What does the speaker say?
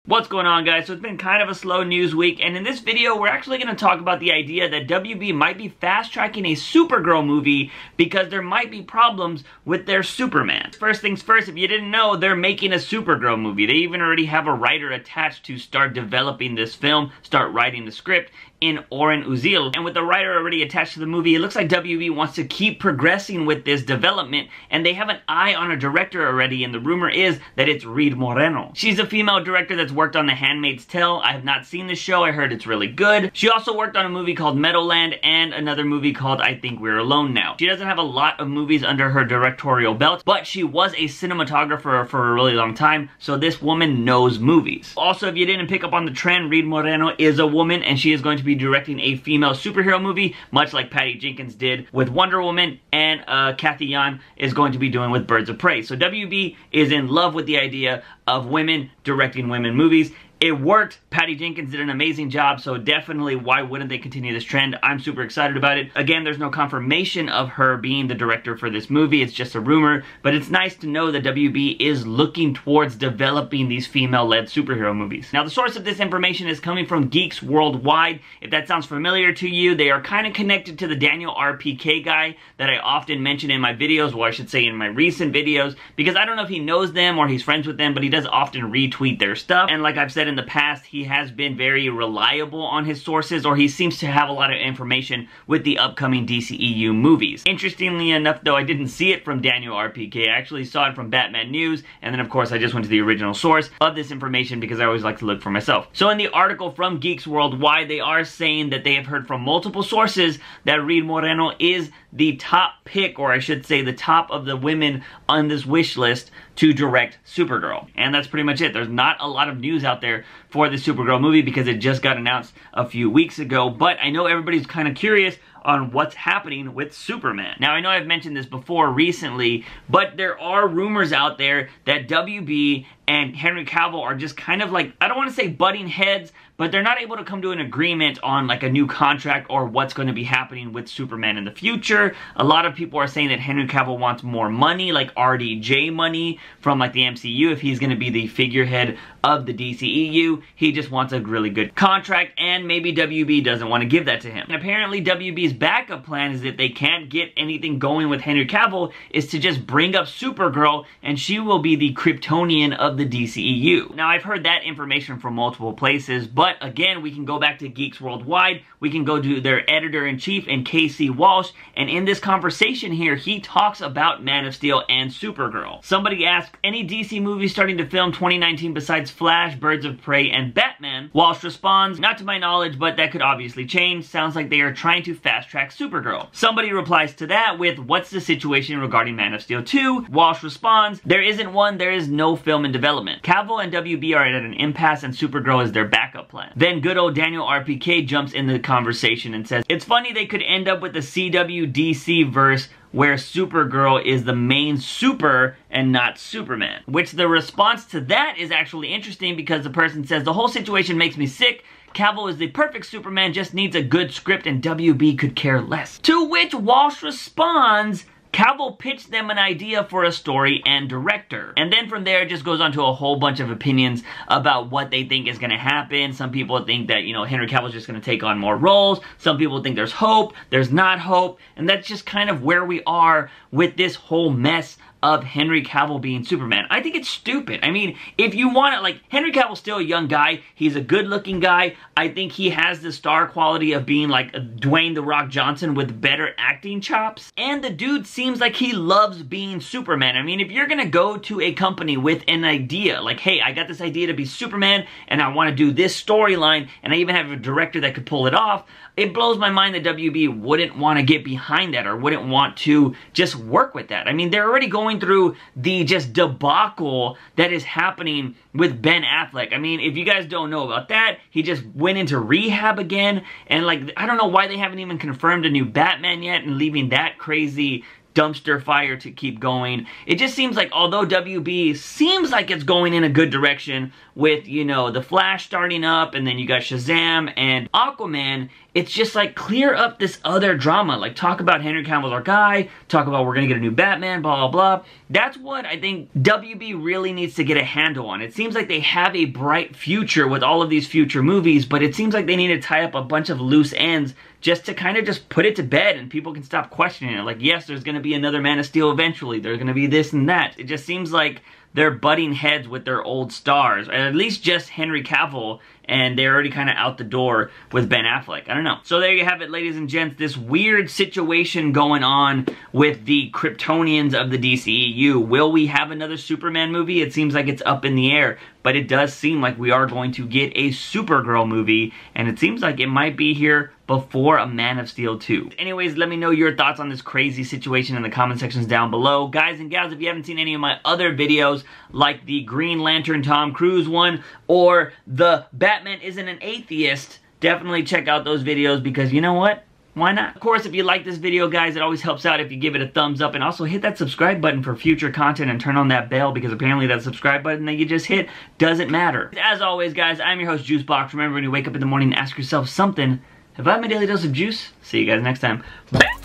What's going on, guys? So it's been kind of a slow news week, and in this video we're actually going to talk about the idea that WB might be fast-tracking a Supergirl movie because there might be problems with their Superman. First things first, if you didn't know, they're making a Supergirl movie. They even already have a writer attached to start developing this film, start writing the script, in Oren Uziel. And with the writer already attached to the movie, it looks like WB wants to keep progressing with this development, and they have an eye on a director already, and the rumor is that it's Reed Moreno. She's a female director that's worked on The Handmaid's Tale. I have not seen the show. I heard it's really good. She also worked on a movie called Meadowland and another movie called I Think We're Alone Now. She doesn't have a lot of movies under her directorial belt, but she was a cinematographer for a really long time, so this woman knows movies. Also, if you didn't pick up on the trend, Reed Moreno is a woman, and she is going to be directing a female superhero movie, much like Patty Jenkins did with Wonder Woman, and Kathy Yan is going to be doing with Birds of Prey. So WB is in love with the idea of women directing women movies. It worked. Patty Jenkins did an amazing job, so definitely why wouldn't they continue this trend? I'm super excited about it. Again, there's no confirmation of her being the director for this movie. It's just a rumor, but it's nice to know that WB is looking towards developing these female-led superhero movies. Now, the source of this information is coming from Geeks Worldwide. If that sounds familiar to you, they are kind of connected to the Daniel RPK guy that I often mention in my videos, or I should say in my recent videos, because I don't know if he knows them or he's friends with them, but he does often retweet their stuff. And like I've said in the past, he has been very reliable on his sources, or he seems to have a lot of information with the upcoming DCEU movies. Interestingly enough, though, I didn't see it from Daniel RPK. I actually saw it from Batman News, and then of course I just went to the original source of this information because I always like to look for myself. So in the article from Geeks Worldwide, they are saying that they have heard from multiple sources that Reed Moreno is the top pick, or I should say the top of the women on this wish list to direct Supergirl. And that's pretty much it. There's not a lot of news out there for the Supergirl movie because it just got announced a few weeks ago, but I know everybody's kind of curious on what's happening with Superman. Now, I know I've mentioned this before recently, but there are rumors out there that WB and Henry Cavill are just kind of like, I don't want to say butting heads, but they're not able to come to an agreement on like a new contract or what's going to be happening with Superman in the future. A lot of people are saying that Henry Cavill wants more money, like RDJ money from like the MCU. If he's going to be the figurehead of the DCEU, he just wants a really good contract, and maybe WB doesn't want to give that to him. And apparently WB's backup plan is, if they can't get anything going with Henry Cavill, is to just bring up Supergirl, and she will be the Kryptonian of the DCEU. Now, I've heard that information from multiple places, but again, we can go back to Geeks Worldwide. We can go to their editor-in-chief, and KC Walsh, and in this conversation here, he talks about Man of Steel and Supergirl. Somebody asked, any DC movies starting to film 2019 besides Flash, Birds of Prey, and Batman? Walsh responds, not to my knowledge, but that could obviously change. Sounds like they are trying to fast-track Supergirl. Somebody replies to that with, what's the situation regarding Man of Steel 2? Walsh responds, there isn't one, there is no film in development. Cavill and WB are at an impasse, and Supergirl is their backup plan. Then good old Daniel RPK jumps in the conversation and says, it's funny they could end up with the CW DC verse where Supergirl is the main super and not Superman. Which the response to that is actually interesting, because the person says, the whole situation makes me sick. Cavill is the perfect Superman, just needs a good script, and WB could care less. To which Walsh responds, Cavill pitched them an idea for a story and director. And then from there, it just goes on to a whole bunch of opinions about what they think is going to happen. Some people think that, you know, Henry Cavill's just going to take on more roles. Some people think there's hope, there's not hope. And that's just kind of where we are with this whole mess of Henry Cavill being Superman. I think it's stupid. I mean, if you want it, like, Henry Cavill's still a young guy. He's a good-looking guy. I think he has the star quality of being like Dwayne "The Rock" Johnson with better acting chops. And the dude seems like he loves being Superman. I mean, if you're gonna go to a company with an idea, like, hey, I got this idea to be Superman, and I want to do this storyline, and I even have a director that could pull it off, it blows my mind that WB wouldn't want to get behind that, or wouldn't want to just work with that. I mean, they're already going through the just debacle that is happening with Ben Affleck. I mean, if you guys don't know about that, he just went into rehab again, and like, I don't know why they haven't even confirmed a new Batman yet, and leaving that crazy dumpster fire to keep going. It just seems like although WB seems like it's going in a good direction with, you know, The Flash starting up and then you got Shazam and Aquaman, it's just like clear up this other drama. Like talk about Henry Cavill's our guy, talk about we're gonna get a new Batman, blah, blah, blah. That's what I think WB really needs to get a handle on. It seems like they have a bright future with all of these future movies, but it seems like they need to tie up a bunch of loose ends just to kind of just put it to bed and people can stop questioning it. Like, yes, there's gonna be another Man of Steel eventually. There's gonna be this and that. It just seems like they're butting heads with their old stars, or at least just Henry Cavill, and they're already kind of out the door with Ben Affleck. I don't know. So there you have it, ladies and gents, this weird situation going on with the Kryptonians of the DCEU. Will we have another Superman movie? It seems like it's up in the air, but it does seem like we are going to get a Supergirl movie, and it seems like it might be here before a Man of Steel 2. Anyways, let me know your thoughts on this crazy situation in the comment sections down below. Guys and gals, if you haven't seen any of my other videos, like the Green Lantern Tom Cruise one, or the Batman Isn't an Atheist, definitely check out those videos because you know what? Why not? Of course, if you like this video, guys, it always helps out if you give it a thumbs up, and also hit that subscribe button for future content and turn on that bell because apparently that subscribe button that you just hit doesn't matter. As always, guys, I'm your host, JUICEbox. Remember, when you wake up in the morning, ask yourself something. Have I had my daily dose of juice? See you guys next time. Bye.